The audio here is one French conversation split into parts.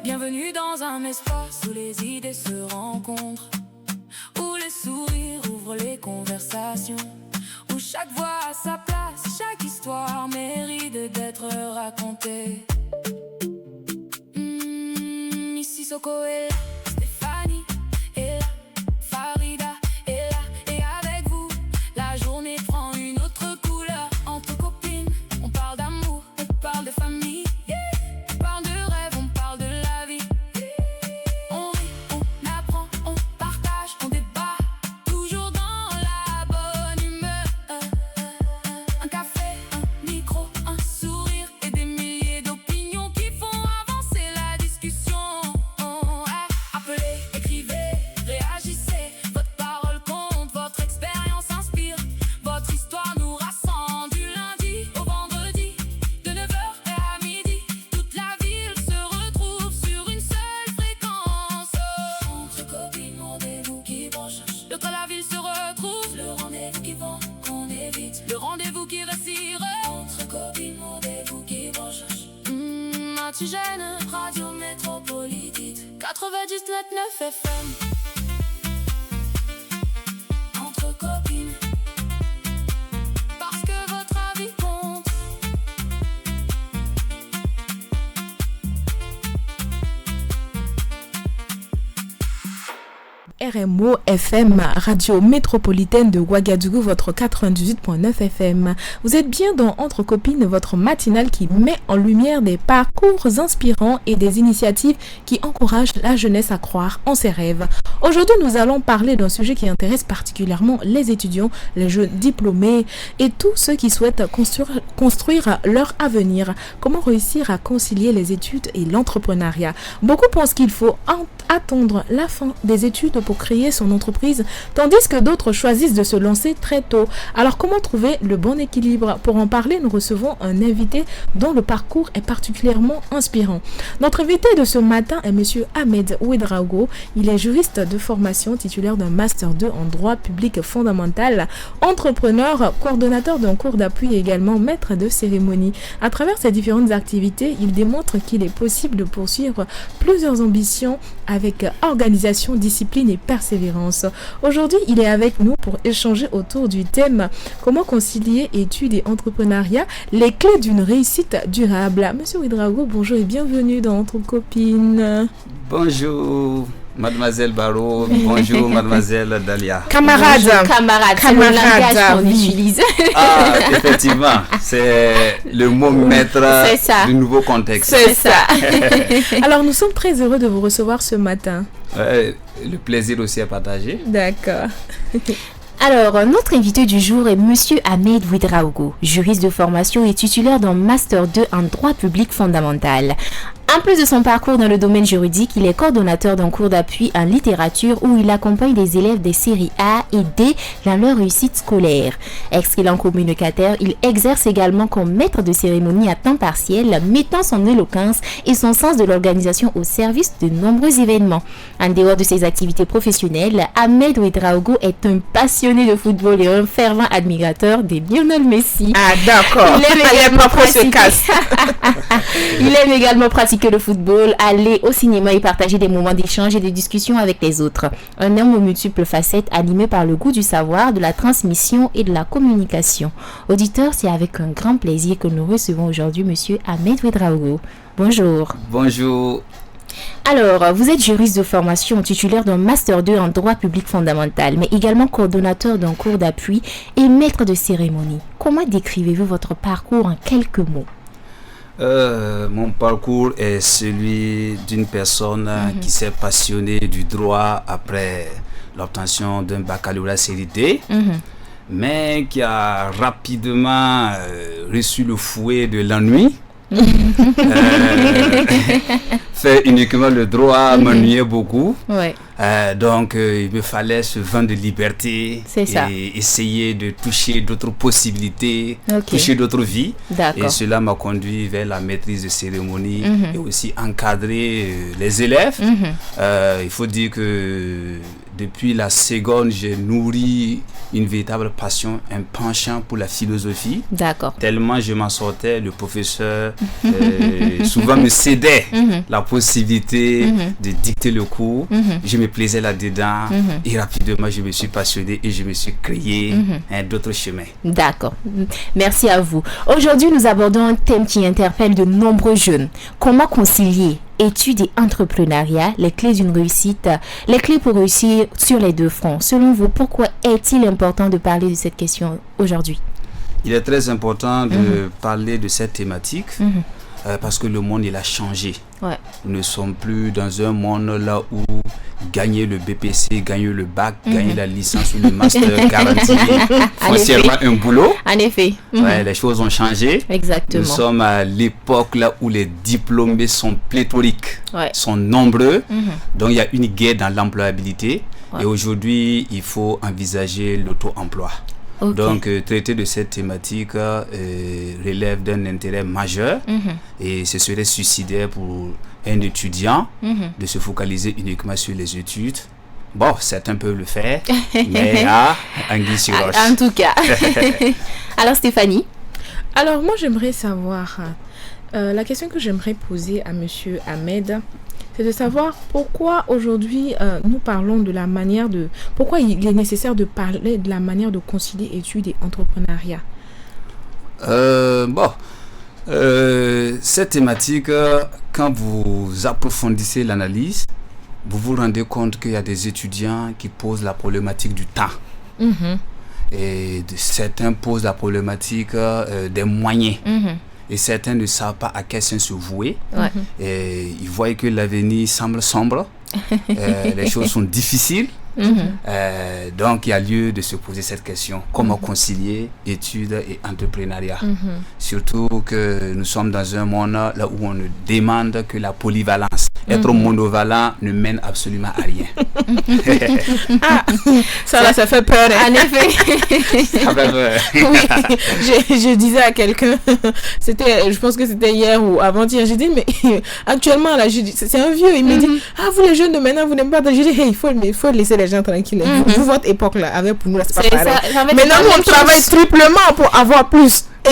Bienvenue dans un espace où les idées se rencontrent, où les sourires ouvrent les conversations, où chaque voix a sa place, chaque histoire mérite d'être racontée. Ici Soko est là, Stéphanie est là, Farida est là, et avec vous, la journée prend une autre couleur. Entre copines, on parle d'amour, on parle de famille, on parle de rêve, on parle de la vie. On rit, on apprend, on partage, on débat, toujours dans la bonne humeur. Un café, un micro, un sourire et des milliers d'opinions qui font avancer la discussion. Appelez, écrivez, réagissez, votre parole compte, votre expérience inspire, votre histoire nous rassemble du lundi au vendredi, de 9h à midi. Toute la ville se retrouve sur une seule fréquence. Entre copines, rendez-vous qui branche, toute la ville se retrouve, le rendez-vous qui vend, qu'on évite, le rendez-vous qui respire. Entre copines, rendez-vous qui branche. Antigène, radio métropolitique 99.9 FM. Entre copines, parce que votre avis compte. RMO FM, radio métropolitaine de Ouagadougou, votre 98.9 FM. Vous êtes bien dans Entre Copines, votre matinale qui met en lumière des parcours inspirants et des initiatives qui encouragent la jeunesse à croire en ses rêves. Aujourd'hui, nous allons parler d'un sujet qui intéresse particulièrement les étudiants, les jeunes diplômés et tous ceux qui souhaitent construire leur avenir. Comment réussir à concilier les études et l'entrepreneuriat? Beaucoup pensent qu'il faut attendre la fin des études pour créer son entreprise, tandis que d'autres choisissent de se lancer très tôt. Alors comment trouver le bon équilibre? Pour en parler, nous recevons un invité dont le parcours est particulièrement inspirant. Notre invité de ce matin est monsieur Ahmed Ouedraogo. Il est juriste de formation, titulaire d'un Master 2 en droit public fondamental, entrepreneur, coordonnateur d'un cours d'appui et également maître de cérémonie. À travers ses différentes activités, il démontre qu'il est possible de poursuivre plusieurs ambitions avec organisation, discipline et persévérance. Aujourd'hui, il est avec nous pour échanger autour du thème « Comment concilier études et entrepreneuriat, les clés d'une réussite durable ». Monsieur Ouedraogo, bonjour et bienvenue dans Entre Copines. Bonjour Mademoiselle Barreau, bonjour Mademoiselle Dalia. Camarade, c'est le langage qu'on utilise. Ah, effectivement, c'est le mot maître du nouveau contexte. C'est ça. Alors, nous sommes très heureux de vous recevoir ce matin. Le plaisir aussi à partager. D'accord. Alors, notre invité du jour est monsieur Ahmed Ouedraogo, juriste de formation et titulaire d'un Master 2 en droit public fondamental. En plus de son parcours dans le domaine juridique, il est coordonnateur d'un cours d'appui en littérature où il accompagne des élèves des séries A et D dans leur réussite scolaire. Excellent communicataire, il exerce également comme maître de cérémonie à temps partiel, mettant son éloquence et son sens de l'organisation au service de nombreux événements. En dehors de ses activités professionnelles, Ahmed Ouedraogo est un passionné de football et un fervent admirateur de Lionel Messi. Ah d'accord, Il aime également pratiquer le football, aller au cinéma et partager des moments d'échange et de discussion avec les autres. Un homme aux multiples facettes animé par le goût du savoir, de la transmission et de la communication. Auditeurs, c'est avec un grand plaisir que nous recevons aujourd'hui monsieur Ahmed Ouedraogo. Bonjour. Bonjour. Alors, vous êtes juriste de formation, titulaire d'un Master 2 en droit public fondamental, mais également coordonnateur d'un cours d'appui et maître de cérémonie. Comment décrivez-vous votre parcours en quelques mots? Mon parcours est celui d'une personne qui s'est passionnée du droit après l'obtention d'un baccalauréat série D, mais qui a rapidement reçu le fouet de l'ennui. Faire uniquement le droit m'ennuyait beaucoup. Ouais. Donc il me fallait ce vent de liberté et essayer de toucher d'autres possibilités, toucher d'autres vies. Et cela m'a conduit vers la maîtrise de cérémonie et aussi encadrer les élèves. Il faut dire que depuis la seconde, j'ai nourri une véritable passion, un penchant pour la philosophie. D'accord. Tellement je m'en sortais, le professeur souvent me cédait la possibilité de dicter le cours. Je me plaisais là-dedans et rapidement je me suis passionné et je me suis créé d'autres chemins. D'accord. Merci à vous. Aujourd'hui, nous abordons un thème qui interpelle de nombreux jeunes. Comment concilier études et entrepreneuriat, les clés d'une réussite, les clés pour réussir sur les deux fronts. Selon vous, pourquoi est-il important de parler de cette question aujourd'hui? Il est très important de parler de cette thématique parce que le monde, il a changé. Ouais. Nous ne sommes plus dans un monde là où gagner le BPC, gagner le bac, gagner la licence ou le master garantit foncièrement un boulot. En effet. Ouais, les choses ont changé. Exactement. Nous sommes à l'époque là où les diplômés sont pléthoriques, sont nombreux. Donc il y a une guerre dans l'employabilité. Et aujourd'hui, il faut envisager l'auto-emploi. Okay. Donc, traiter de cette thématique relève d'un intérêt majeur et ce serait suicidaire pour un étudiant de se focaliser uniquement sur les études. Bon, certains peuvent le faire, mais anguille sur roche. En tout cas. Alors, Stéphanie? Alors, moi, j'aimerais savoir, la question que j'aimerais poser à Monsieur Ahmed, c'est de savoir pourquoi aujourd'hui nous parlons de la manière de... Pourquoi il est nécessaire de parler de la manière de concilier études et entrepreneuriat. Cette thématique, quand vous approfondissez l'analyse, vous vous rendez compte qu'il y a des étudiants qui posent la problématique du temps. Et certains posent la problématique des moyens. Et certains ne savent pas à quel sens se vouer. Et ils voient que l'avenir semble sombre. Les choses sont difficiles. Donc il y a lieu de se poser cette question. Comment concilier études et entrepreneuriat? Surtout que nous sommes dans un monde là où on ne demande que la polyvalence. Être monovalent ne mène absolument à rien. Ça fait peur. En effet. Ça fait peur. Oui, je disais à quelqu'un, je pense que c'était hier ou avant-hier, j'ai dit, mais actuellement, là, c'est un vieux, il me dit, vous les jeunes de maintenant, vous n'aimez pas. J'ai dit, il faut laisser les gens tranquilles. Vous, votre époque, là, avec pour nous, là, c'est pas pareil. Maintenant, nous, on travaille triplement pour avoir plus. Et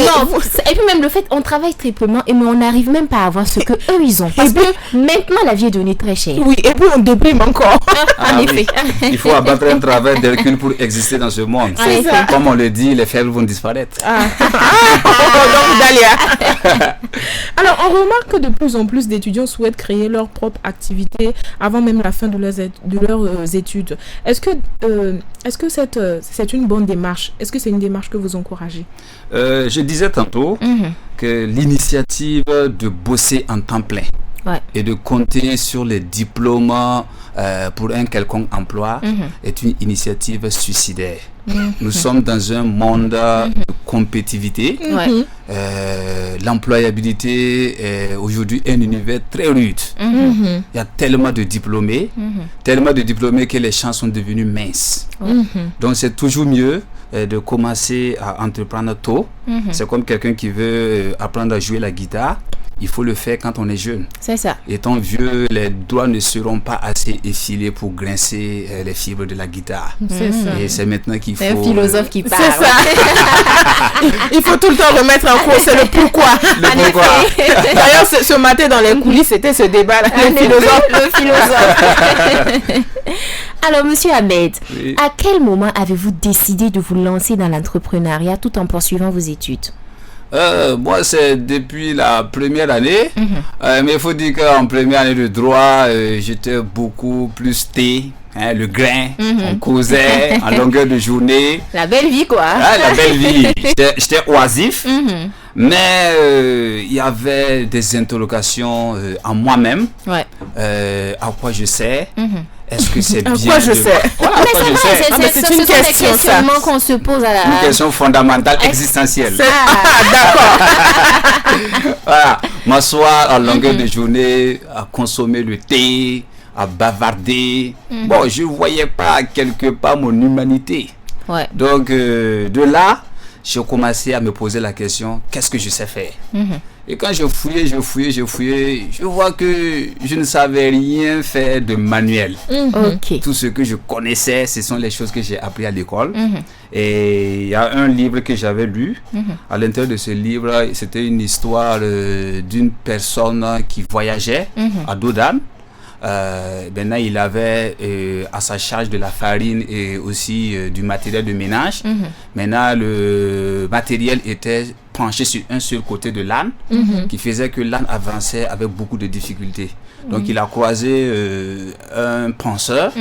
puis même le fait, on travaille triplement mais on n'arrive même pas à avoir ce que eux ils ont. Parce que maintenant la vie est devenue très chère. Oui, et puis on déprime encore. En effet. Il faut abattre un travail d'Hercule pour exister dans ce monde. Comme on le dit, les faibles vont disparaître. Donc, Dalia. Alors, on remarque que de plus en plus d'étudiants souhaitent créer leur propre activité avant même la fin de leurs études. Est-ce que c'est une bonne démarche? Est-ce que c'est une démarche que vous encouragez? Je disais tantôt que l'initiative de bosser en temps plein et de compter sur les diplômes pour un quelconque emploi est une initiative suicidaire. Nous sommes dans un monde de compétitivité. L'employabilité est aujourd'hui un univers très rude. Il y a tellement de diplômés que les chances sont devenues minces. Donc c'est toujours mieux de commencer à entreprendre tôt. C'est comme quelqu'un qui veut apprendre à jouer la guitare. Il faut le faire quand on est jeune. C'est ça. Étant vieux, les doigts ne seront pas assez effilés pour grincer les fibres de la guitare. C'est ça. Et c'est maintenant qu'il faut... C'est un philosophe qui parle. C'est ça. Il faut tout le temps remettre en cause, c'est le pourquoi. Le pourquoi. D'ailleurs, ce matin dans les coulisses, c'était ce débat-là. Le philosophe. Alors, monsieur Ahmed, à quel moment avez-vous décidé de vous lancer dans l'entrepreneuriat tout en poursuivant vos études? Moi, c'est depuis la première année. Mais il faut dire qu'en première année de droit, j'étais beaucoup plus le grain. On causait en longueur de journée. La belle vie, quoi. La belle vie. J'étais oisif. Mais il y avait des interrogations en moi-même. À quoi je sers? Est-ce que c'est bien? Quoi je sais? Voilà, c'est une question, ça. Qu'on se pose à la... Une question fondamentale, existentielle. D'accord. Voilà. M'asseoir en longueur de journée, à consommer le thé, à bavarder. Bon, je ne voyais pas quelque part mon humanité. Donc, de là, j'ai commencé à me poser la question, qu'est-ce que je sais faire? Et quand je fouillais, je vois que je ne savais rien faire de manuel. Ok. Tout ce que je connaissais, ce sont les choses que j'ai appris à l'école. Et il y a un livre que j'avais lu. À l'intérieur de ce livre, c'était une histoire d'une personne qui voyageait à dos d'âne. Maintenant, il avait à sa charge de la farine et aussi du matériel de ménage. Maintenant, le matériel était penché sur un seul côté de l'âne, qui faisait que l'âne avançait avec beaucoup de difficultés. Donc, il a croisé un penseur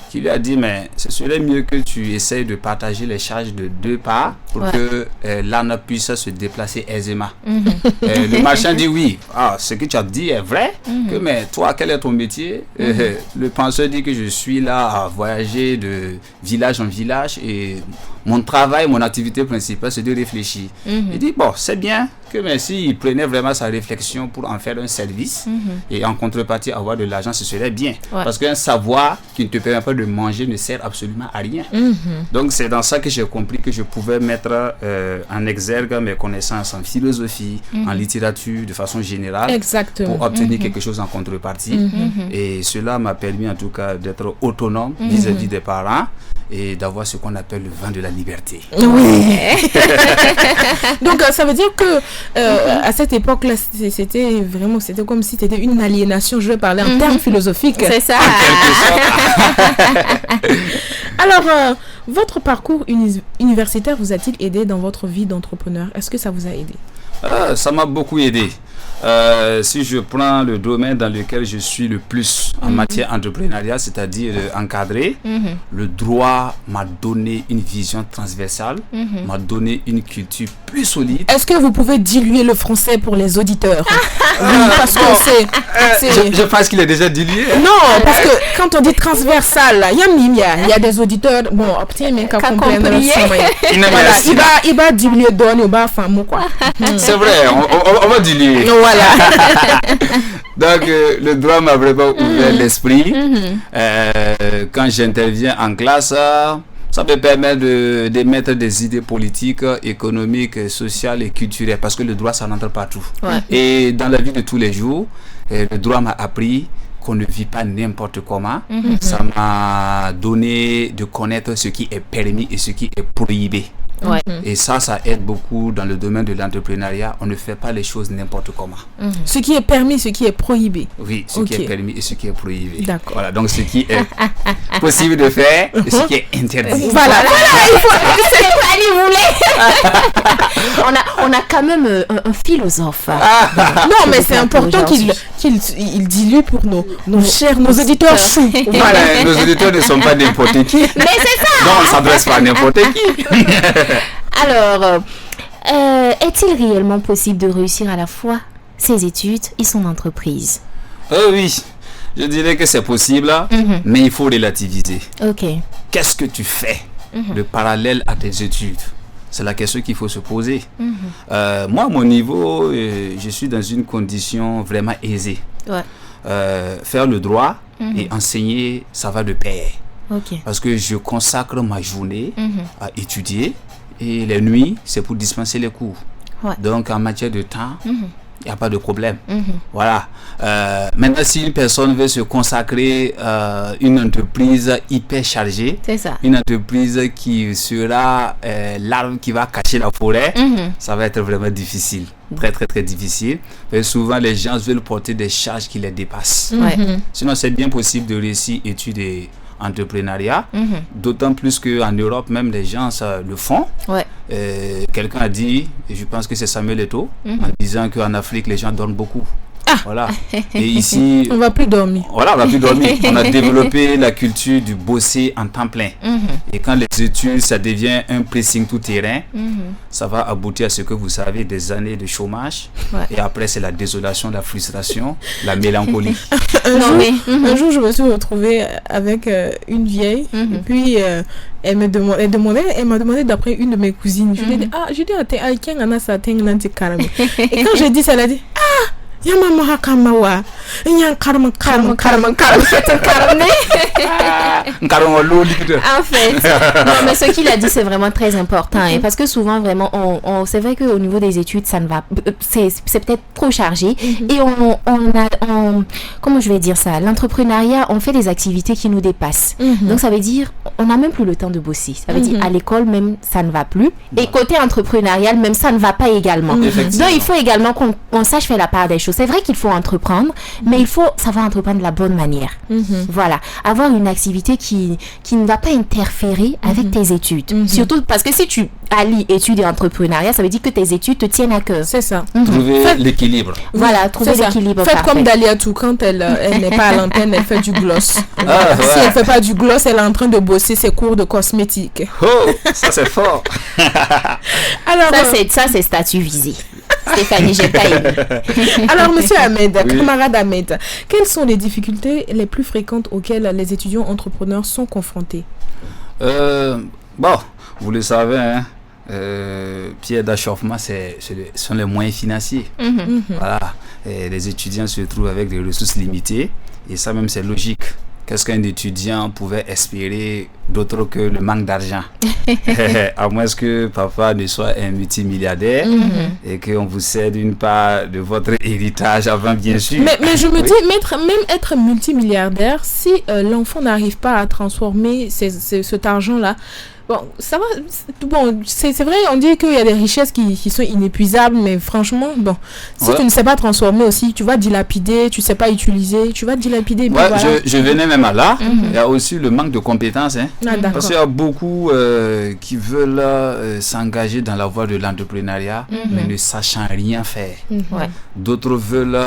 qui lui a dit, mais ce serait mieux que tu essayes de partager les charges de deux parts pour que l'âne puisse se déplacer aisément. Le marchand dit, oui, ce que tu as dit est vrai, mais toi, quel est ton métier? Le penseur dit que je suis là à voyager de village en village et mon travail, mon activité principale, c'est de réfléchir. Il dit, bon, c'est bien que mais s'il prenait vraiment sa réflexion pour en faire un service et en contrepartie avoir de l'argent, ce serait bien. Parce qu'un savoir qui ne te permet pas de manger ne sert absolument à rien. Donc c'est dans ça que j'ai compris que je pouvais mettre en exergue mes connaissances en philosophie, en littérature, de façon générale, pour obtenir quelque chose en contrepartie. Et cela m'a permis en tout cas d'être autonome vis-à-vis des parents et d'avoir ce qu'on appelle le vent de la liberté. Oui. Donc ça veut dire que à cette époque-là, c'était comme si c'était une aliénation. Je vais parler en termes philosophiques. C'est ça. Alors, votre parcours universitaire vous a-t-il aidé dans votre vie d'entrepreneur? Est-ce que ça vous a aidé? Ça m'a beaucoup aidé. Si je prends le domaine dans lequel je suis le plus en matière entrepreneuriat, c'est-à-dire encadré, le droit m'a donné une vision transversale, m'a donné une culture plus solide. Est-ce que vous pouvez diluer le français pour les auditeurs? Oui, parce que c'est... Je pense qu'il est déjà dilué. Non, parce que quand on dit transversal, il y a des auditeurs, bon, obtiens mais qu'à comprendre le son. Il va diluer, donner au bas, femme, quoi. C'est vrai, on va diluer. Voilà. Donc, le droit m'a vraiment ouvert l'esprit. Quand j'interviens en classe, ça me permet d'émettre des idées politiques, économiques, sociales et culturelles, parce que le droit, ça entre partout. Et dans la vie de tous les jours, le droit m'a appris qu'on ne vit pas n'importe comment. Ça m'a donné de connaître ce qui est permis et ce qui est prohibé. Et ça aide beaucoup dans le domaine de l'entrepreneuriat. On ne fait pas les choses n'importe comment. Ce qui est permis, ce qui est prohibé. Oui, ce qui est permis et ce qui est prohibé. D'accord. Voilà, donc ce qui est possible de faire et ce qui est interdit. Voilà, il faut on a quand même un philosophe. Non, mais c'est important qu'il dilue pour nos auditeurs fous. Voilà, nos auditeurs ne sont pas n'importe qui. Mais c'est ça. Non, on ne s'adresse pas à n'importe qui. Alors, est-il réellement possible de réussir à la fois ses études et son entreprise? Oui, je dirais que c'est possible, mais il faut relativiser. Ok. Qu'est-ce que tu fais de parallèle à tes études? C'est la question qu'il faut se poser. Moi, à mon niveau, je suis dans une condition vraiment aisée. Faire le droit et enseigner, ça va de pair. Parce que je consacre ma journée à étudier et les nuits, c'est pour dispenser les cours. Donc, en matière de temps, il n'y a pas de problème. Voilà. Maintenant, si une personne veut se consacrer à une entreprise hyper chargée, une entreprise qui sera l'arbre qui va cacher la forêt, ça va être vraiment difficile. Très, très, très difficile. Et souvent, les gens veulent porter des charges qui les dépassent. Sinon, c'est bien possible de réussir études et entrepreneuriat, d'autant plus qu'en Europe, même les gens le font. Quelqu'un a dit, et je pense que c'est Samuel Eto'o, en disant qu'en Afrique, les gens dorment beaucoup. Voilà. Et ici, on va plus dormir. Voilà, on va plus dormir. On a développé la culture du bosser en temps plein. Et quand les études, ça devient un pressing tout terrain, ça va aboutir à ce que vous savez, des années de chômage. Et après, c'est la désolation, la frustration, la mélancolie. Un jour, je me suis retrouvée avec une vieille. Et puis, elle m'a demandé d'après une de mes cousines. Je lui ai dit, et quand j'ai dit ça, elle a dit, Yamama Kamawa. Yan Karma. En fait, non, mais ce qu'il a dit, c'est vraiment très important. Hein, parce que souvent, vraiment, c'est vrai qu'au niveau des études, ça ne va, c'est peut-être trop chargé. Et comment je vais dire ça, l'entrepreneuriat, on fait des activités qui nous dépassent. Donc, ça veut dire, on n'a même plus le temps de bosser. Ça veut dire, à l'école, même, ça ne va plus. Et côté entrepreneurial, même, ça ne va pas également. Donc, il faut également qu'on sache faire la part des choses. C'est vrai qu'il faut entreprendre, mais il faut savoir entreprendre de la bonne manière. Voilà. Avoir une activité qui ne va pas interférer avec tes études. Surtout parce que si tu allies études et entrepreneuriat, ça veut dire que tes études te tiennent à cœur. C'est ça. Trouver l'équilibre. Voilà, trouver l'équilibre. Faites comme Daliatou, quand elle n'est pas à l'antenne, elle fait du gloss. Si elle ne fait pas du gloss, elle est en train de bosser ses cours de cosmétique. Oh, ça c'est fort. Alors, ça c'est statut visé. Stéphanie, j'ai pas aimé. Alors, monsieur Ahmed, camarade Ahmed, quelles sont les difficultés les plus fréquentes auxquelles les étudiants entrepreneurs sont confrontés? Bon, vous le savez, hein, pierre d'achoppement, ce sont les moyens financiers. Voilà. Et les étudiants se trouvent avec des ressources limitées, et ça même c'est logique. Qu'est-ce qu'un étudiant pouvait espérer d'autre que le manque d'argent? À moins que papa ne soit un multimilliardaire et qu'on vous cède une part de votre héritage avant, bien sûr. Mais je me dis, même être multimilliardaire, si l'enfant n'arrive pas à transformer cet argent-là, bon, ça va. Bon, c'est vrai, on dit qu'il y a des richesses qui sont inépuisables, mais franchement, bon, si tu ne sais pas transformer aussi, tu vas dilapider, tu ne sais pas utiliser, tu vas dilapider. Ouais, voilà. je venais même à là. Il y a aussi le manque de compétences. Hein, parce qu'il y a beaucoup qui veulent s'engager dans la voie de l'entrepreneuriat, mais ne sachant rien faire. D'autres veulent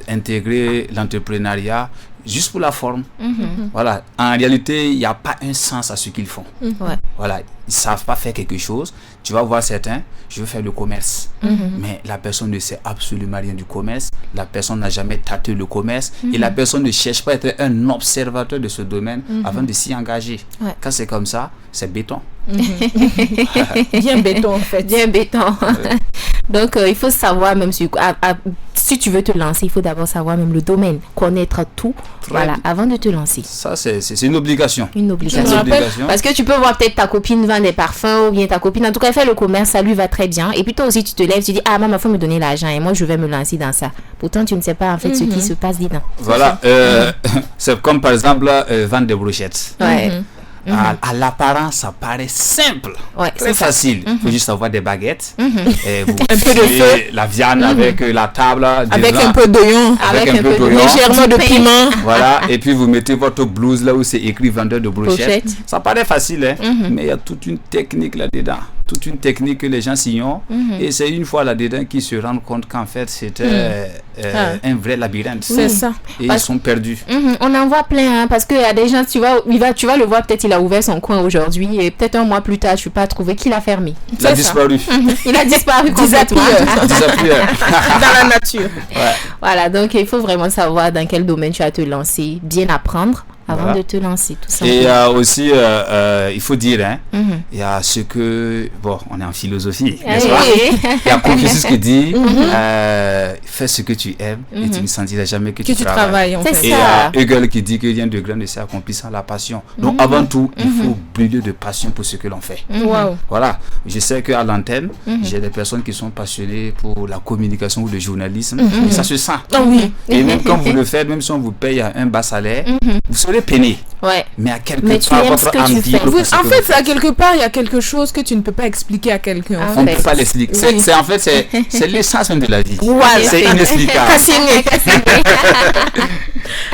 intégrer l'entrepreneuriat juste pour la forme. Voilà. En réalité, il n'y a pas un sens à ce qu'ils font. Voilà. Ils ne savent pas faire quelque chose. Tu vas voir certains, je veux faire le commerce. Mais la personne ne sait absolument rien du commerce. La personne n'a jamais tâté le commerce. Et la personne ne cherche pas à être un observateur de ce domaine avant de s'y engager. Quand c'est comme ça, c'est béton. Bien béton, en fait. Bien béton. Donc, il faut savoir, même si tu veux te lancer, il faut d'abord savoir même le domaine, connaître tout, voilà, avant de te lancer. Ça, c'est une obligation. Une obligation. Parce que tu peux voir peut-être ta copine vend des parfums, ou bien ta copine, en tout cas, elle fait le commerce, ça lui va très bien. Et puis toi aussi, tu te lèves, tu dis, ah, maman, il faut me donner l'argent et moi, je vais me lancer dans ça. Pourtant, tu ne sais pas, en fait, ce qui se passe dedans. Voilà. C'est comme, par exemple, vendre des brochettes. À l'apparence, ça paraît simple, très facile. Il faut juste avoir des baguettes, et vous un peu de feu, la viande avec la table, avec un peu d'oignon, avec un peu d'oignon, légèrement de piment. Voilà, et puis vous mettez votre blouse là où c'est écrit vendeur de brochettes. Ça paraît facile, hein, mais il y a toute une technique là-dedans. Toute une technique que les gens s'ignorent, et c'est une fois là-dedans qu'ils se rendent compte qu'en fait c'était un vrai labyrinthe. C'est ça. Et ils sont perdus. On en voit plein, hein, parce qu'il y a des gens, tu vas le voir, peut-être il a ouvert son coin aujourd'hui et peut-être un mois plus tard, je ne suis pas trouvé qu'il a fermé. Il a disparu. Il a disparu complètement. Disappear. Dans la nature. Voilà, donc il faut vraiment savoir dans quel domaine tu vas te lancer, bien apprendre avant de te lancer, tout simplement. Et il y a aussi, il faut dire, hein, il y a ce que, bon, on est en philosophie, n'est-ce pas? Il y a Confucius qui dit, fais ce que tu aimes et tu ne sentiras jamais que tu travailles. En fait. Et il y a Hegel qui dit que rien de grand ne s'est accompli sans la passion. Donc avant tout, il faut brûler de passion pour ce que l'on fait. Voilà, je sais qu'à l'antenne, j'ai des personnes qui sont passionnées pour la communication ou le journalisme, et ça se sent. Et même quand vous le faites, même si on vous paye à un bas salaire, vous serez peiné. Mais à quelque part, votre envie. En fait, à quelque part, il y a quelque chose que tu ne peux pas expliquer à quelqu'un. On ne peut pas l'expliquer. En fait, c'est l'essence même de la vie. C'est inexplicable.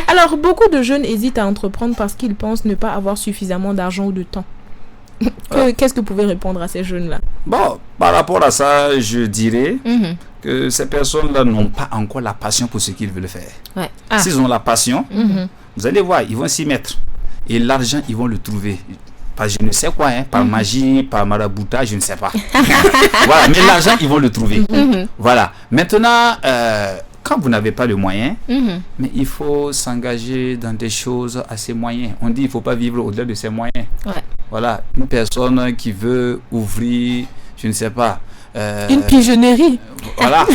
Alors, beaucoup de jeunes hésitent à entreprendre parce qu'ils pensent ne pas avoir suffisamment d'argent ou de temps. Qu'est-ce que vous pouvez répondre à ces jeunes-là? Bon, par rapport à ça, je dirais que ces personnes-là n'ont pas encore la passion pour ce qu'ils veulent faire. S'ils ont la passion, vous allez voir, ils vont s'y mettre. Et l'argent, ils vont le trouver. Par je ne sais quoi, hein, par magie, par maraboutage, je ne sais pas. Voilà, mais l'argent, ils vont le trouver. Voilà. Maintenant, quand vous n'avez pas le moyen, mais il faut s'engager dans des choses à ses moyens. On dit qu'il ne faut pas vivre au-delà de ses moyens. Voilà. Une personne qui veut ouvrir, je ne sais pas, une pigeonnerie. Voilà.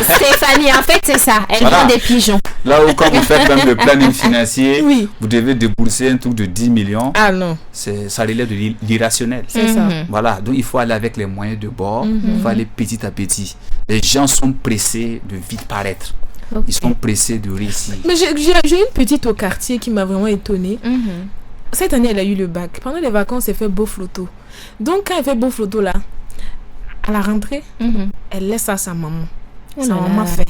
Stéphanie, en fait, c'est ça. Elle Voilà. vend des pigeons. Là où quand vous faites même le planning financier, Oui. vous devez débourser un truc de 10 millions. Ah non, Ça relève de l'irrationnel. c'est ça. Voilà, donc il faut aller avec les moyens de bord, il faut aller petit à petit. Les gens sont pressés de vite paraître. Ok. Ils sont pressés de réussir. Mais j'ai une petite au quartier qui m'a vraiment étonnée. Cette année, elle a eu le bac. Pendant les vacances, elle fait beau flotto. Donc, quand elle fait beau flotto, là, à la rentrée, elle laisse à sa maman. Oh Sa là maman là. fait.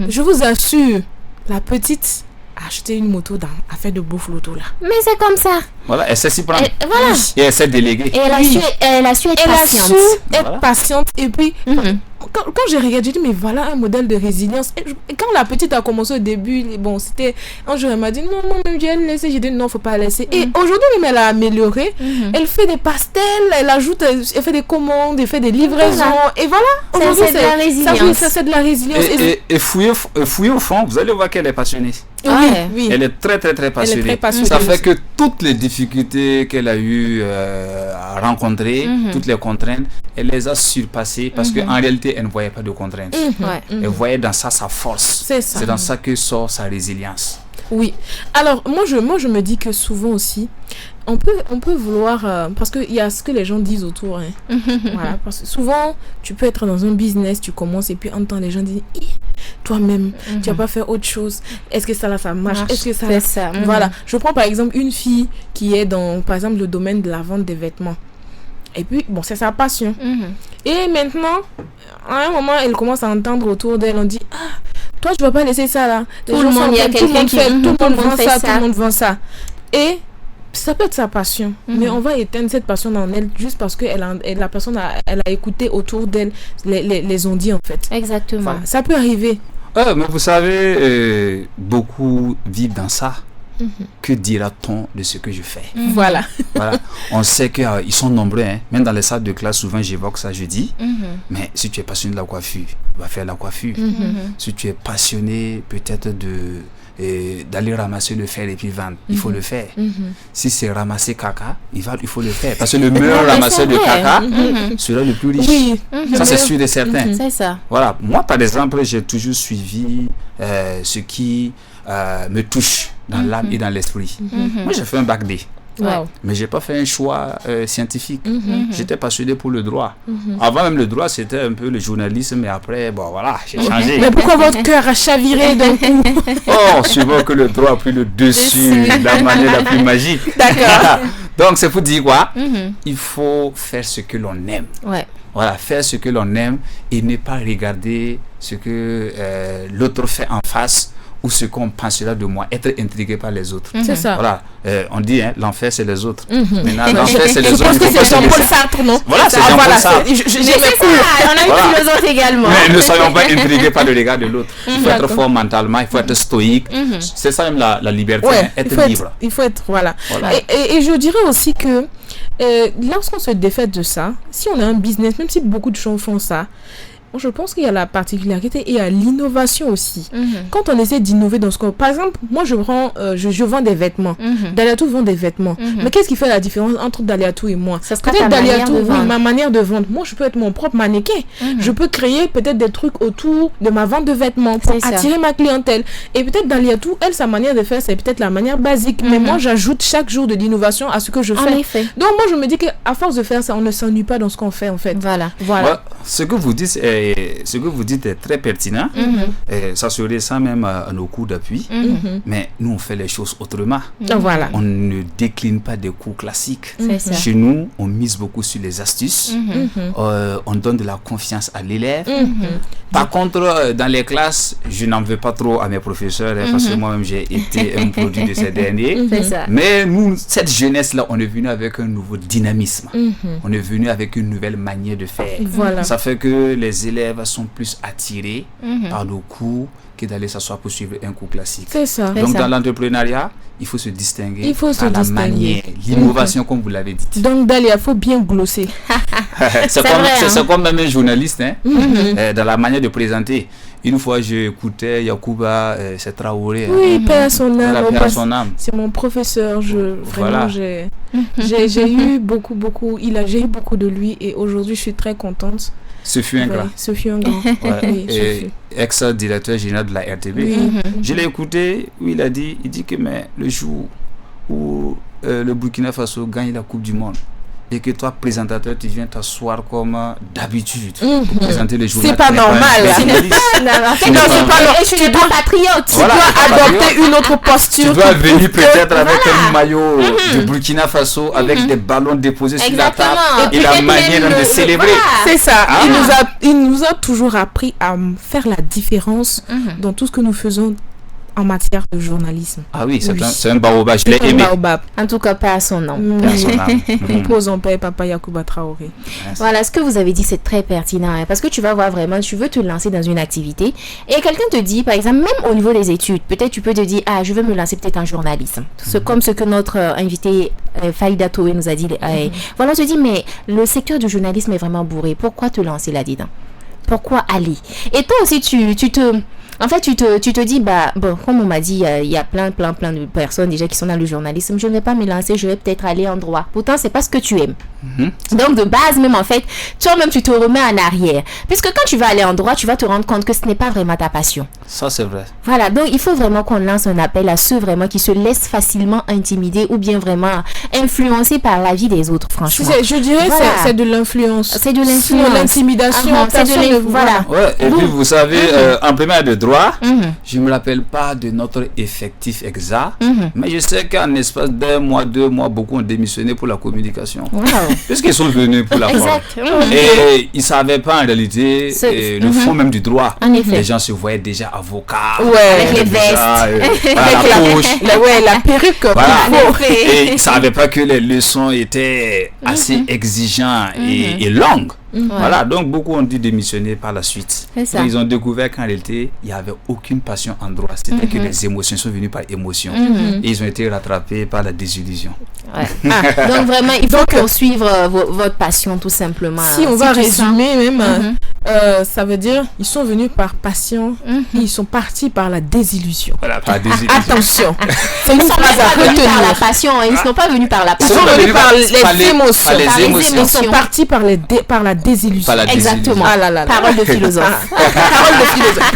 Je vous assure, la petite a acheté une moto à faire de beau flotto, là. Mais c'est comme ça. Voilà, elle sait s'y prendre. Voilà. Et elle sait déléguer. Et elle a, Oui. elle a su être Elle a patiente. su être Voilà. patiente. Et puis, Mhm. quand j'ai regardé, j'ai dit, mais voilà un modèle de résilience. Et quand la petite a commencé au début, bon, c'était un jour, elle m'a dit, non, même je vais le laisser. J'ai dit, non, faut pas la laisser. Et aujourd'hui, même, elle a amélioré. Elle fait des pastels, elle ajoute, elle fait des commandes, elle fait des livraisons. Voilà. Et voilà, Ça, aujourd'hui, c'est de la résilience. Ça, c'est de la résilience. Et fouillez au fond, vous allez voir qu'elle est passionnée. Oui, Ouais. oui. Elle est très très très passionnée. très passionnée Ça fait aussi. que toutes les difficultés qu'elle a eu à rencontrer, toutes les contraintes, elle les a surpassées parce qu'en réalité, elle ne voyait pas de contraintes. Ouais. Elle voyait dans ça sa force. C'est ça. C'est dans ça que sort sa résilience. Oui. Alors, moi, je me dis que souvent aussi, on peut vouloir... parce qu'il y a ce que les gens disent autour. Hein. Voilà. Parce que souvent, tu peux être dans un business, tu commences et puis en temps, les gens disent, toi-même, tu vas pas faire autre chose. Est-ce que ça là, ça marche? Est-ce que ça... C'est ça. Voilà. Je prends par exemple une fille qui est dans, par exemple, le domaine de la vente des vêtements. Et puis, bon, c'est sa passion. Et maintenant, à un moment, elle commence à entendre autour d'elle, on dit, ah, toi, tu vas pas laisser ça là. Les Tout gens le monde, sont il y a en train- tout le quelqu'un monde qui- fait, tout le monde vend fait ça, ça. tout le monde vend ça. Et ça peut être sa passion, mais on va éteindre cette passion en elle juste parce que la personne elle a écouté autour d'elle les ont dit en fait. Exactement. Voilà. Ça peut arriver. Mais vous savez, beaucoup vivent dans ça. Que dira-t-on de ce que je fais? Voilà. Voilà. On sait qu'ils sont nombreux. Hein. Même dans les salles de classe, souvent j'évoque ça, je dis. Mais si tu es passionné de la coiffure, va faire la coiffure. Si tu es passionné peut-être d'aller ramasser le fer et puis vendre, il faut le faire. Si c'est ramasser caca, il faut le faire. Parce que le meilleur mais ramasseur c'est de vrai. caca sera le plus riche. Oui. Ça, c'est sûr et certain. C'est ça. Voilà, moi par exemple, j'ai toujours suivi ce qui me touche dans l'âme et dans l'esprit. Moi, j'ai fait un bac D, Wow. mais j'ai pas fait un choix scientifique. J'étais passionné pour le droit. Avant même le droit, c'était un peu le journalisme, mais après, bon voilà, j'ai changé. Mais pourquoi votre cœur a chaviré d'un coup? Oh, suivant que le droit a pris le dessus de la manière la plus magique. D'accord. Donc, c'est pour dire quoi? Il faut faire ce que l'on aime. Ouais. Voilà, faire ce que l'on aime et ne pas regarder ce que l'autre fait en face ou ce qu'on pensera de moi, être intrigué par les autres. C'est ça. Voilà, on dit, hein, l'enfer c'est les autres. Maintenant, l'enfer c'est les Je autres. pense il que faut pas c'est se Jean-Paul laisser- Sartre, non? Voilà, c'est Ah, Jean-Paul voilà, Sartre. j'ai Mais mes c'est cours. ça, on a Voilà. une philosophe également. Mais ne soyons pas intrigués par le regard de l'autre. Il faut être D'accord. fort mentalement, il faut être stoïque. C'est ça même la liberté, Ouais, hein, être libre. il faut être, voilà. Voilà. Et je dirais aussi que lorsqu'on se défait de ça, si on a un business, même si beaucoup de gens font ça, moi, je pense qu'il y a la particularité et il y a l'innovation aussi. Quand on essaie d'innover dans ce qu'on... Par exemple, moi, je vends des vêtements. Daliatou vend des vêtements. Mais qu'est-ce qui fait la différence entre Daliatou et moi? Ça sera Peut-être ta manière Daliatou, de oui, vendre. ma manière de vendre. Moi, je peux être mon propre mannequin. Je peux créer peut-être des trucs autour de ma vente de vêtements pour C'est ça. attirer ma clientèle. Et peut-être Daliatou, elle, sa manière de faire, c'est peut-être la manière basique. Mais moi, j'ajoute chaque jour de l'innovation à ce que je En fais. effet. Donc, moi, je me dis qu'à force de faire ça, on ne s'ennuie pas dans ce qu'on fait, en fait. Voilà. Voilà. Ouais, ce que vous dites est très pertinent. Et ça se ressent même à nos cours d'appui. Mais nous, on fait les choses autrement. Voilà. On ne décline pas des cours classiques. C'est ça. Chez nous, on mise beaucoup sur les astuces. On donne de la confiance à l'élève. Par contre, dans les classes, je n'en veux pas trop à mes professeurs, hein, parce que moi-même, j'ai été un produit de ces derniers. C'est ça. Mais nous, cette jeunesse-là, on est venu avec un nouveau dynamisme. On est venu avec une nouvelle manière de faire. Voilà. Ça fait que les élèves sont plus attirés par nos cours que d'aller s'asseoir pour suivre un cours classique. C'est ça. C'est Donc, ça. dans l'entrepreneuriat, il faut se distinguer Il faut se par la distinguer. manière, l'innovation, comme vous l'avez dit. Donc, Dalia, il faut bien glosser. C'est vrai, hein. c'est comme même un journaliste, hein, dans la manière de présenter. Une fois, j'écoutais Yacouba, c'est Traoré. Oui, paix à son Voilà, âme. paix à son âme. C'est mon professeur. Vraiment, Voilà. j'ai eu beaucoup. J'ai eu beaucoup de lui et aujourd'hui, je suis très contente Ce fut un grand. Ce fut un grand. Ouais. Oui, Et ex-directeur général de la RTB. Oui. Je l'ai écouté où il dit que mais le jour où le Burkina Faso gagne la Coupe du Monde et que toi, présentateur, tu viens t'asseoir comme d'habitude pour présenter les journaux. C'est pas normal. Tu Non, c'est pas normal. Tu dois patriote. Tu dois adopter une autre posture. Tu dois venir peut-être avec un maillot du Burkina Faso avec des ballons déposés sur la table et la manière de célébrer. C'est ça. Il nous a toujours appris à faire la différence dans tout ce que nous faisons en matière de journalisme. Ah oui, c'est un baobab, je l'ai aimé. En tout cas, pas à son nom. Repose en paix, Papa Yacouba Traoré. Voilà, ce que vous avez dit, c'est très pertinent. Parce que tu vas voir vraiment, tu veux te lancer dans une activité et quelqu'un te dit, par exemple, même au niveau des études, peut-être tu peux te dire, je veux me lancer peut-être en journalisme. C'est comme ce que notre invité Faïda Toé nous a dit. Voilà, on te dit, mais le secteur du journalisme est vraiment bourré. Pourquoi te lancer là-dedans? Pourquoi aller? Et toi aussi, tu te dis, bon, comme on m'a dit, il y a plein de personnes déjà qui sont dans le journalisme, je ne vais pas me lancer, je vais peut-être aller en droit. Pourtant, c'est pas ce que tu aimes. Donc, de base, même en fait, toi-même, tu te remets en arrière. Puisque quand tu vas aller en droit, tu vas te rendre compte que ce n'est pas vraiment ta passion. Ça, c'est vrai. Voilà, donc il faut vraiment qu'on lance un appel à ceux vraiment qui se laissent facilement intimider ou bien vraiment influencer par la vie des autres, franchement. Je dirais que c'est de l'influence. C'est de l'influence. L'intimidation. Voilà. Ouais, et puis vous savez, en première de droit, je ne me rappelle pas de notre effectif exact, mais je sais qu'en espace d'un mois, 2 mois, beaucoup ont démissionné pour la communication. Wow. Puisqu'ils sont venus pour la forme. Et ils ne savaient pas en réalité le fond même du droit. En effet. Les gens se voyaient déjà avocats. Avec les vestes. La poche. La perruque. Voilà. Et ils ne savaient pas que les leçons étaient assez exigeantes et longues. Voilà, donc beaucoup ont dû démissionner par la suite. Ils ont découvert qu'en réalité, il n'y avait aucune passion en droit. C'était que les émotions sont venues par émotion. Et ils ont été rattrapés par la désillusion. Donc vraiment, il faut poursuivre votre passion tout simplement. Si on va résumer même, ça veut dire ils sont venus par passion et ils sont partis par la désillusion. Voilà, par la désillusion. Attention, ils ne sont pas venus par la passion, ils ne sont pas venus par la passion. Ils sont venus par les émotions. Ils sont partis par la désillusion. Exactement. Parole de philosophe.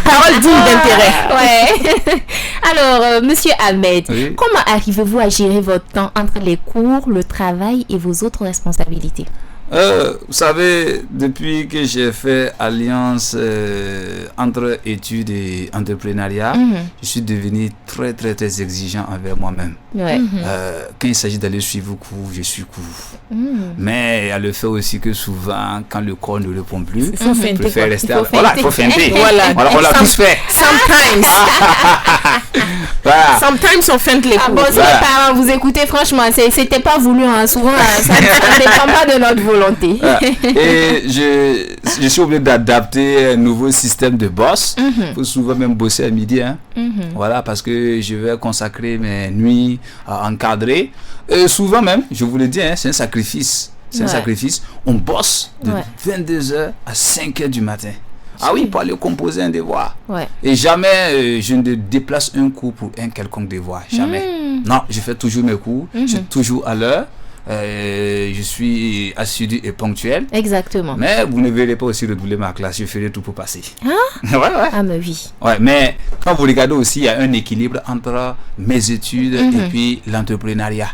Parole digne d'intérêt. Ouais. Alors, Monsieur Ahmed, comment arrivez-vous à gérer votre temps entre les cours, le travail et vos autres responsabilités? Vous savez, depuis que j'ai fait alliance entre études et entrepreneuriat, je suis devenu très très très exigeant envers moi-même. Quand il s'agit d'aller suivre cours, je suis cours. Mais il y a le fait aussi que souvent, quand le corps ne répond plus, je préfère rester. Voilà, il faut feinter. Voilà, on l'a tous fait. Sometimes. Sometimes on feinte les cours. Bon, si les parents vous écoutez, franchement, c'était pas voulu. Souvent, ça ne dépend pas de notre volonté. Et je suis obligé d'adapter un nouveau système de boss. Il faut souvent même bosser à midi. Voilà, parce que je vais consacrer mes nuits à encadrer. Souvent même, je vous le dis, c'est un sacrifice. C'est un sacrifice. On bosse de 22h à 5h du matin. Ah oui, pour aller composer un devoir. Et jamais je ne déplace un cours pour un quelconque devoir. Jamais. Non, je fais toujours mes cours. Je suis toujours à l'heure. Je suis assidu et ponctuel. Exactement. Mais vous ne verrez pas aussi redoubler ma classe. Je ferai tout pour passer. Ah, mais oui. Mais quand vous regardez aussi, il y a un équilibre entre mes études et puis l'entrepreneuriat.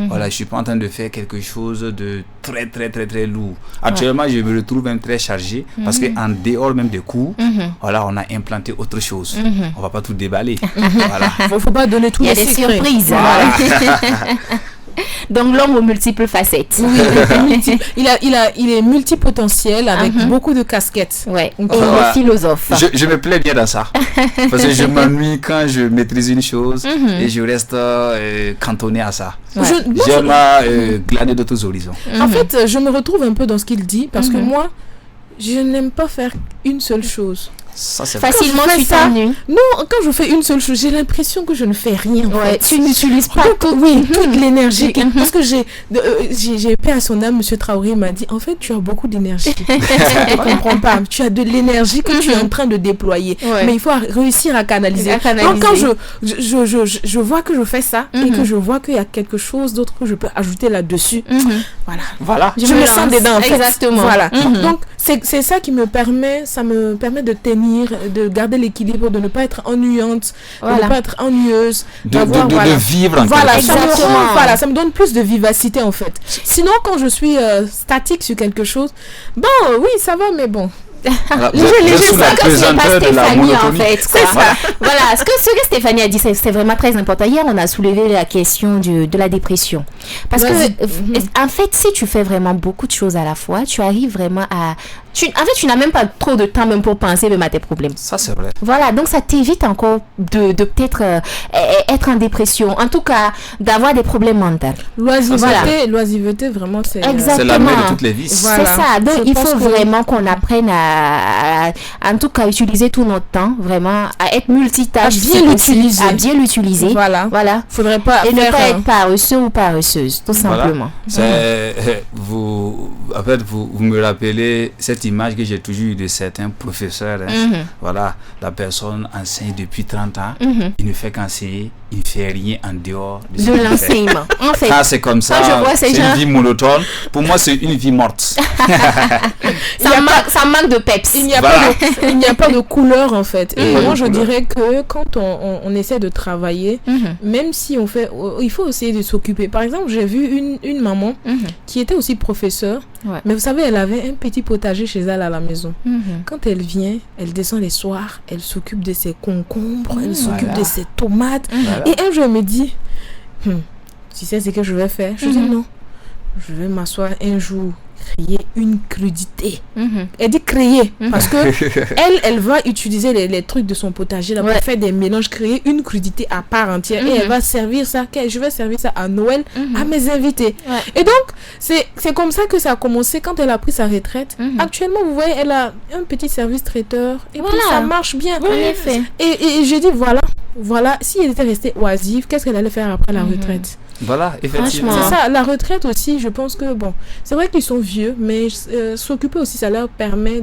Voilà, je suis pas en train de faire quelque chose de très très très très lourd. Actuellement, je me retrouve même très chargé parce qu'en dehors même des cours, voilà, on a implanté autre chose. On va pas tout déballer. Voilà. Faut pas donner tout. Il y a des surprises. Donc l'homme aux multiples facettes. Il est multipotentiel avec beaucoup de casquettes. Et il est philosophe. Je me plais bien dans ça. Parce que je m'ennuie quand je maîtrise une chose et je reste cantonné à ça. J'aime glaner d'autres horizons. En fait, je me retrouve un peu dans ce qu'il dit parce que moi, je n'aime pas faire une seule chose. Ça, c'est Facilement, Quand je tu fais ça, t'ennuies. Non, quand je fais une seule chose, j'ai l'impression que je ne fais rien. En Ouais, fait. tu n'utilises pas Donc, tout. oui, toute l'énergie. Parce que j'ai paix à son âme, Monsieur Traoré m'a dit, en fait, tu as beaucoup d'énergie. Tu ne comprends pas. Tu as de l'énergie que tu es en train de déployer. Ouais. Mais il faut réussir à canaliser. À canaliser. Donc, quand je vois que je fais ça et que je vois qu'il y a quelque chose d'autre que je peux ajouter là-dessus, voilà. Je me sens dedans, en fait. Exactement. Voilà. Donc, c'est ça qui me permet de tenir, de garder l'équilibre, de ne pas être ennuyante, de ne pas être ennuyeuse. de vivre en Voilà, quelque ça sorte. me Exactement. rend- voilà, ça me donne plus de vivacité en fait. Sinon, quand je suis statique sur quelque chose, bon, oui, ça va, mais bon. Voilà, Les vous êtes jeux, sous la ça, comme c'est pas pesanteur de la Stéphanie en monotonie. fait. Quoi. Voilà, ce que Stéphanie a dit, c'est vraiment très important. Hier, on a soulevé la question de la dépression. Parce que, en fait, si tu fais vraiment beaucoup de choses à la fois, tu arrives vraiment à... en fait, tu n'as même pas trop de temps même pour penser même à tes problèmes. Ça, c'est vrai. Voilà, donc ça t'évite encore de peut-être être en dépression. En tout cas, d'avoir des problèmes mentaux. L'oisiveté, vraiment, c'est... Exactement. C'est la mère de toutes les vices. Voilà. C'est ça. Donc, Je il pense faut que- vraiment qu'on apprenne à, en tout cas, utiliser tout notre temps, vraiment, à être multitâche. À bien si possible, l'utiliser. À bien l'utiliser. Voilà. Voilà. Faudrait pas Et ne faire... pas être paresseux ou paresseuse, tout Voilà. simplement. Vous me rappelez cette image que j'ai toujours eue de certains professeurs. Voilà, la personne enseigne depuis 30 ans, il ne fait qu'enseigner, il ne fait rien en dehors de ce De qu'il fait. l'enseignement. En fait, Ah, c'est comme ça, quand je vois ces c'est gens- une vie monotone. Pour moi, c'est une vie morte. ça manque de peps. Il n'y a, Voilà. il n'y a pas de couleur en fait. Et Pas de moi je couleur. dirais que quand on essaie de travailler, même si on fait, il faut essayer de s'occuper. Par exemple, j'ai vu une maman qui était aussi professeure, Ouais. mais vous savez, elle avait un petit potager chez elle à la maison. Quand elle vient, elle descend les soirs, elle s'occupe de ses concombres, elle s'occupe Voilà. de ses tomates. Voilà. Et un jour, elle me dit, tu sais ce que je vais faire? Je dis non, je vais m'asseoir un jour, créer une crudité. Elle dit créer, parce que elle va utiliser les trucs de son potager là, Ouais. pour faire des mélanges, créer une crudité à part entière et elle va servir ça, je vais servir ça à Noël à mes invités. Ouais. Et donc, c'est comme ça que ça a commencé quand elle a pris sa retraite. Actuellement, vous voyez, elle a un petit service traiteur et puis Voilà. ça marche bien. En effet. Et j'ai dit, voilà, si elle était restée oisive, qu'est-ce qu'elle allait faire après la retraite? Voilà, effectivement. Franchement. C'est ça, la retraite aussi, je pense que, bon, c'est vrai qu'ils sont vieux, mais s'occuper aussi, ça leur permet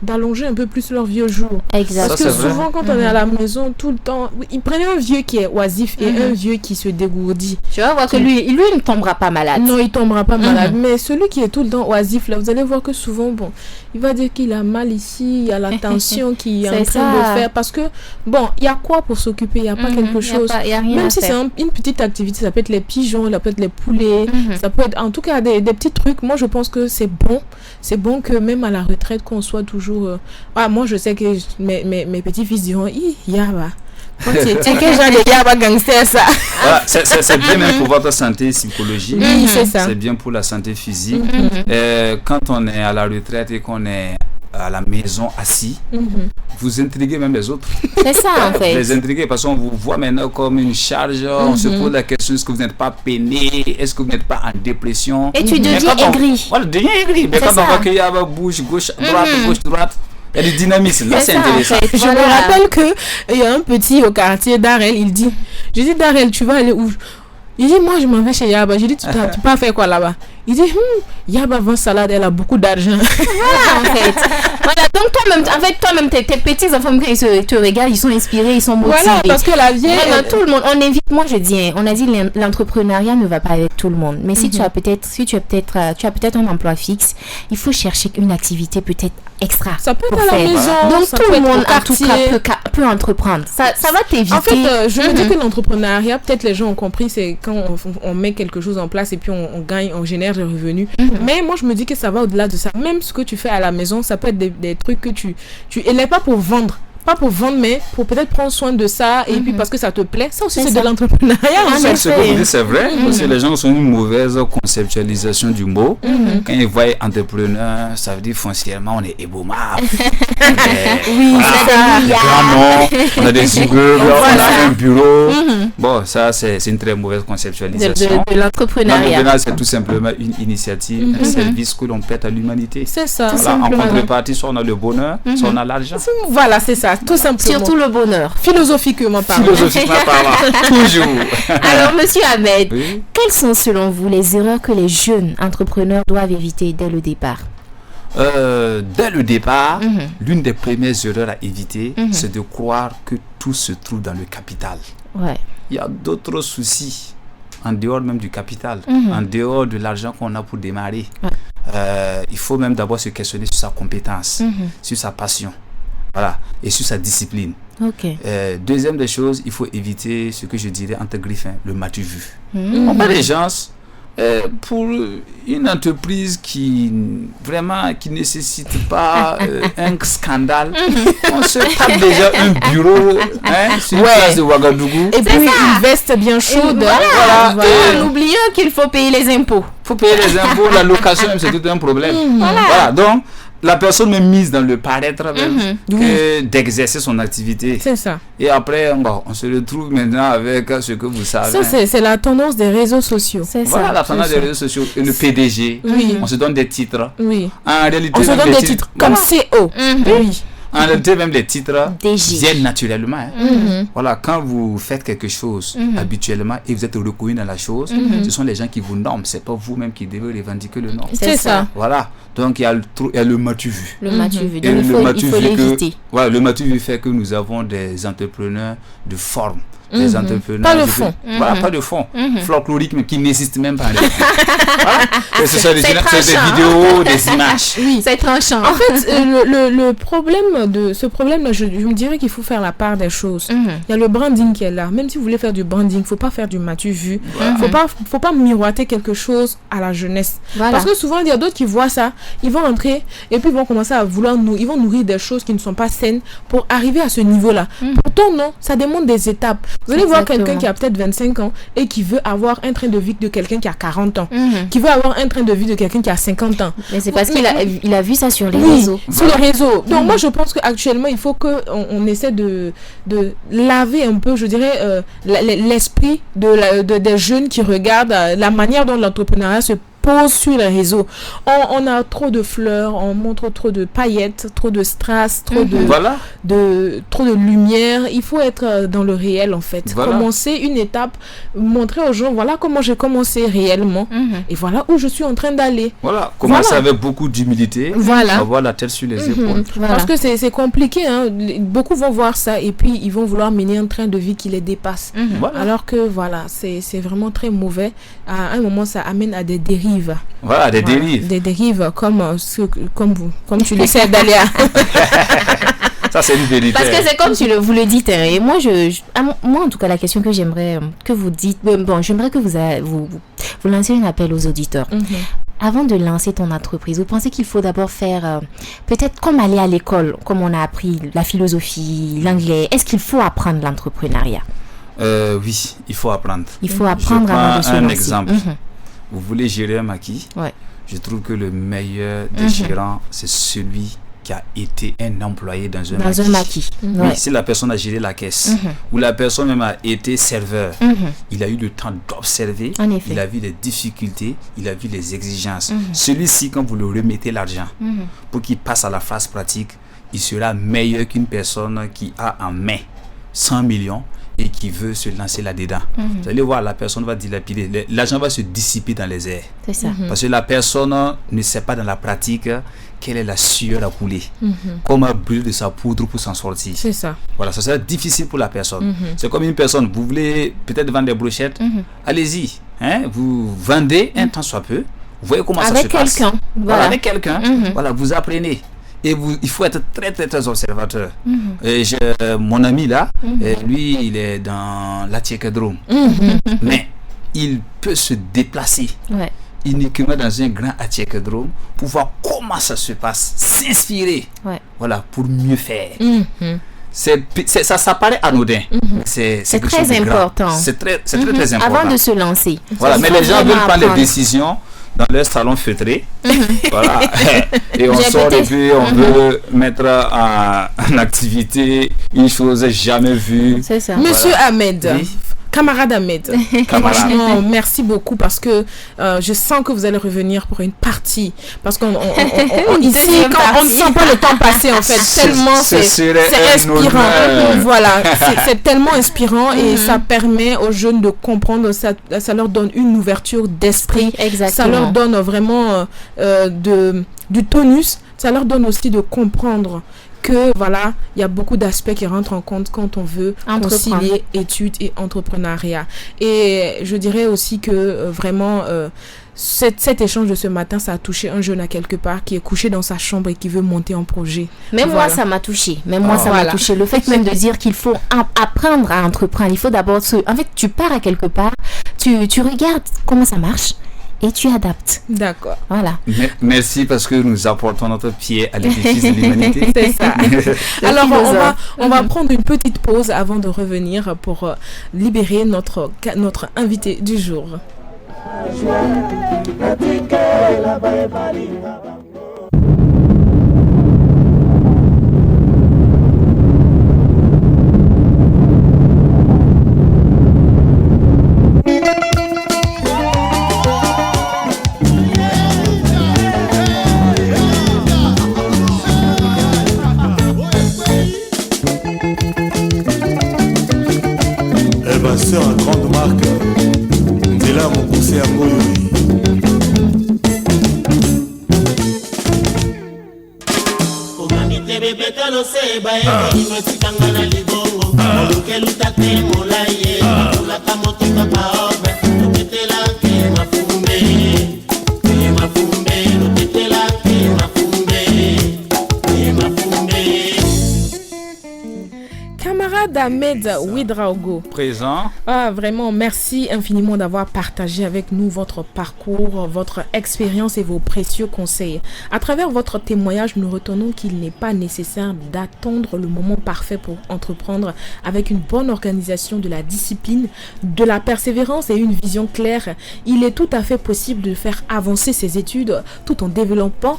d'allonger un peu plus leur vieux jour. Exact. Parce Ça, que c'est vrai. souvent, quand on est à la maison tout le temps, ils prennent un vieux qui est oisif et un vieux qui se dégourdit. Tu vas voir que lui, il ne tombera pas malade. Non, il tombera pas malade. Mais celui qui est tout le temps oisif, là, vous allez voir que souvent, bon, il va dire qu'il a mal ici, il y a la tension qui est en C'est train ça. de faire. Parce que, bon, il y a quoi pour s'occuper? Il n'y a pas quelque chose. Il n'y a rien Même à si c'est faire. une petite activité, ça peut être les pigeons, ça peut être les poulets, ça peut être en tout cas des petits trucs. Moi, je pense que c'est bon. C'est bon que même à la retraite, qu'on soit toujours... moi, je sais que mes petits-fils diront, Yaba. C'est quel genre de Yaba gangster, ça? Voilà, c'est bien même pour votre santé psychologique. Oui, c'est ça. C'est bien pour la santé physique. Quand on est à la retraite et qu'on est à la maison assis, vous intriguez même les autres. C'est ça, en fait. Les intriguer parce qu'on vous voit maintenant comme une charge. On se pose la question, est-ce que vous n'êtes pas peiné? Est-ce que vous n'êtes pas en dépression? Et tu Mais deviens quand on- aigri. Voilà, deviens aigri. Mais C'est quand ça. on voit qu'il y a bouge, gauche, droite, il y a du dynamisme. Là, C'est c'est ça, en intéressant. fait. Je me rappelle que il y a un petit au quartier d'Arel, il dit, je dis Darel, tu vas aller où? Il dit, moi je m'en vais chez Yaba. Je dis, tu peux faire quoi là-bas? Il dit, Yaba vend salade, elle a beaucoup d'argent. Voilà, en fait. Voilà, donc toi-même, tes petits enfants, quand ils te regardent, ils sont inspirés, ils sont motivés. Voilà, parce que la vieille... Vraiment, tout le monde, on évite, moi je dis, on a dit l'entrepreneuriat ne va pas avec tout le monde. Mais si tu as peut-être un emploi fixe, il faut chercher une activité peut-être extra. Ça peut être pour à la faire. maison, Donc ça tout peut le être monde au en tout quartier. cas peut entreprendre. Ça va t'éviter. En fait, je me dis que l'entrepreneuriat, peut-être les gens ont compris, c'est quand on met quelque chose en place et puis on gagne, on génère des revenus. Mais moi, je me dis que ça va au-delà de ça. Même ce que tu fais à la maison, ça peut être des trucs que tu élèves pas pour vendre. pas pour vendre, mais pour peut-être prendre soin de ça, et puis parce que ça te plaît. Ça aussi, c'est de l'entrepreneuriat. Ce que vous dites, c'est vrai, parce que les gens ont une mauvaise conceptualisation du mot. Quand ils voient entrepreneur, ça veut dire foncièrement, on est ébomard. Oui, On a des immeubles, on a un bureau. Bon, ça, c'est une très mauvaise conceptualisation. De l'entrepreneuriat. L'entrepreneuriat, c'est tout simplement une initiative, un service que l'on prête à l'humanité. C'est ça. Voilà, en contrepartie, soit on a le bonheur, soit on a l'argent. Voilà, c'est ça, tout simplement. Surtout le bonheur. Philosophiquement parlant. Philosophiquement parlant, toujours. Alors, monsieur Ahmed, Oui. quelles sont selon vous les erreurs que les jeunes entrepreneurs doivent éviter dès le départ? Dès le départ, l'une des premières erreurs à éviter, c'est de croire que tout se trouve dans le capital. Ouais. Il y a d'autres soucis en dehors même du capital, en dehors de l'argent qu'on a pour démarrer. Il faut même d'abord se questionner sur sa compétence, sur sa passion, voilà, et sur sa discipline. Ok. Deuxième des choses, il faut éviter ce que je dirais entre griffes, le matu vu. On voit les gens pour une entreprise qui vraiment qui nécessite pas un scandale. On se tape déjà un bureau sur une place de Ouagadougou. Et puis une veste bien chaude. Voilà. En oubliant qu'il faut payer les impôts. Il faut payer les impôts, la location même, c'est tout un problème. Voilà, donc la personne me mise dans le paraître même que d'exercer son activité. C'est ça. Et après, bon, on se retrouve maintenant avec ce que vous savez. Ça, c'est la tendance des réseaux sociaux. C'est Voilà ça. la tendance des réseaux sociaux. Et le PDG, Oui. on se donne des titres. Oui. En réalité, On se même donne les des titres comme CO. Oui. En réalité, même les titres DG. viennent naturellement. Voilà, quand vous faites quelque chose habituellement et vous êtes reconnu dans la chose, ce sont les gens qui vous nomment. C'est pas vous-même qui devez revendiquer le nom. C'est ça. Voilà. Donc il y a le matu vu. Le matu vu. Et Donc il faut l'éviter. Voilà, le matu vu fait que nous avons des entrepreneurs de forme. Des entrepreneurs. Pas de fond. Voilà, pas de fond. Folklorique, mais qui n'existe même pas. Voilà. Et ce sont des vidéos, des images. Oui, c'est tranchant. En fait, le problème de ce problème-là, je me dirais qu'il faut faire la part des choses. Il y a le branding qui est là. Même si vous voulez faire du branding, faut pas faire du matu vu. Faut pas miroiter quelque chose à la jeunesse. Voilà. Parce que souvent, il y a d'autres qui voient ça, ils vont entrer et puis ils vont commencer à vouloir ils vont nourrir des choses qui ne sont pas saines pour arriver à ce niveau-là. Pourtant, non, ça demande des étapes. Vous allez voir quelqu'un qui a peut-être 25 ans et qui veut avoir un train de vie de quelqu'un qui a 40 ans. Qui veut avoir un train de vie de quelqu'un qui a 50 ans. Mais c'est parce qu'il a vu ça sur les réseaux. Sur les réseaux. Donc moi je pense qu'actuellement il faut qu'on essaie de laver un peu, je dirais, l'esprit des jeunes qui regardent la manière dont l'entrepreneuriat se pose sur les réseaux. On a trop de fleurs, on montre trop de paillettes, trop de strass, trop de lumière. Il faut être dans le réel en fait. Voilà. Commencer une étape, montrer aux gens voilà comment j'ai commencé réellement et voilà où je suis en train d'aller. Voilà, commencer avec beaucoup d'humilité, avoir la tête sur les épaules. Voilà. Parce que c'est compliqué, hein. Beaucoup vont voir ça et puis ils vont vouloir mener un train de vie qui les dépasse. Voilà. Alors que voilà, c'est vraiment très mauvais. À un moment, ça amène à des dérives. Voilà, des dérives. Des dérives comme tu le sais, Dalia. Ça, c'est une vérité. Parce que c'est comme vous le dites. Et moi, moi, en tout cas, la question que j'aimerais que vous dites, j'aimerais que vous lanciez un appel aux auditeurs. Avant de lancer ton entreprise, vous pensez qu'il faut d'abord faire, peut-être comme aller à l'école, comme on a appris la philosophie, l'anglais. Est-ce qu'il faut apprendre l'entrepreneuriat? Oui, il faut apprendre. Il faut apprendre avant de se lancer. Un exemple. Vous voulez gérer un maquis? Ouais. Je trouve que le meilleur des gérants, c'est celui qui a été un employé dans un maquis. Oui, si la personne a géré la caisse, ou la personne même a été serveur, il a eu le temps d'observer, il a vu les difficultés, il a vu les exigences. Celui-ci, quand vous le remettez l'argent, pour qu'il passe à la phase pratique, il sera meilleur qu'une personne qui a en main 100 millions et qui veut se lancer là-dedans. Vous allez voir, la personne va dilapider. L'argent va se dissiper dans les airs. C'est ça. Parce que la personne ne sait pas dans la pratique quelle est la sueur à couler. Comment brûler de sa poudre pour s'en sortir. C'est ça. Voilà, ça sera difficile pour la personne. C'est comme une personne, vous voulez peut-être vendre des brochettes, allez-y. Vous vendez un temps soit peu. Vous voyez comment ça se passe. Voilà, avec quelqu'un. Voilà, vous apprenez. Et il faut être très très très observateur. Et mon ami là, lui il est dans l'Attiékedrome. Mais il peut se déplacer uniquement dans un grand Attiékedrome pour voir comment ça se passe, s'inspirer, voilà, pour mieux faire. ça paraît anodin. C'est très important. C'est très important. Avant de se lancer. Voilà, mais les gens veulent prendre les décisions dans leur salon feutré. Voilà. Et on sort et puis on veut mettre en activité une chose jamais vue. C'est ça. Monsieur Voilà. Ahmed. Oui. Camarade Ahmed, franchement, merci beaucoup parce que je sens que vous allez revenir pour une partie. Parce qu'on ici, on ne sent pas le temps passer en fait, tellement c'est inspirant. Voilà, c'est tellement inspirant et ça permet aux jeunes de comprendre, ça leur donne une ouverture d'esprit. Exactement. Ça leur donne vraiment du tonus, ça leur donne aussi de comprendre que voilà, il y a beaucoup d'aspects qui rentrent en compte quand on veut concilier études et entrepreneuriat. Et je dirais aussi que vraiment cet échange de ce matin, ça a touché un jeune à quelque part qui est couché dans sa chambre et qui veut monter un projet. Même moi, ça m'a touché. M'a touché. Le fait même de dire qu'il faut apprendre à entreprendre. Il faut d'abord en fait, tu pars à quelque part, tu regardes comment ça marche. Et tu adaptes. D'accord. Voilà. Merci parce que nous apportons notre pied à l'édifice de l'humanité. C'est ça. Alors, on va prendre une petite pause avant de revenir pour libérer notre invité du jour. Sœur à grande marque Ndela Mokuse ya Ngoyoi. Omanite bebeta no seba e imetikanga na libongo olukelu tate molaye ulaka motoka paobe luketela ke mafumbe luketela ke mafumbe. Camarade Ahmed Ouedraogo. Présent. Ah, vraiment, merci infiniment d'avoir partagé avec nous votre parcours, votre expérience et vos précieux conseils. À travers votre témoignage, nous retenons qu'il n'est pas nécessaire d'attendre le moment parfait pour entreprendre. Avec une bonne organisation, de la discipline, de la persévérance et une vision claire, il est tout à fait possible de faire avancer ses études tout en développant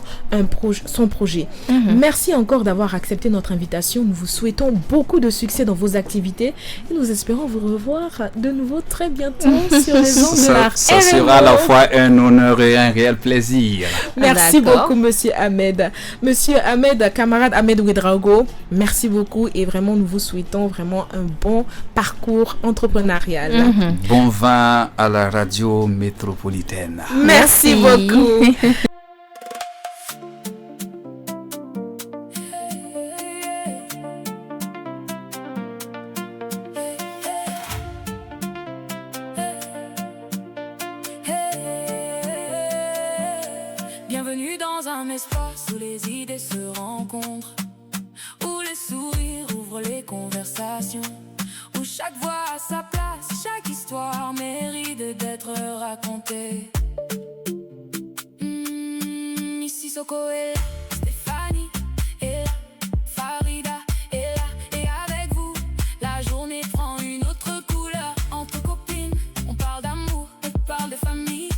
son projet. Merci encore d'avoir accepté notre invitation. Nous vous souhaitons beaucoup de succès dans vos activités et nous espérons vous revoir de nouveau très bientôt sur les ondes de la RMO. Ça sera à la fois un honneur et un réel plaisir. Merci beaucoup, Monsieur Ahmed. Monsieur Ahmed, camarade Ahmed Ouedraogo, merci beaucoup et vraiment nous vous souhaitons vraiment un bon parcours entrepreneurial. Bon vin à la radio métropolitaine. Merci beaucoup. Bienvenue dans un espace où les idées se rencontrent, où les sourires ouvrent les conversations, où chaque voix a sa place, chaque histoire mérite d'être racontée. Ici Soko est là, Stéphanie est là, Farida est là, et avec vous, la journée prend une autre couleur. Entre copines, on parle d'amour, on parle de famille.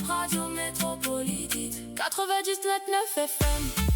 Radio métropolitaine 99 FM.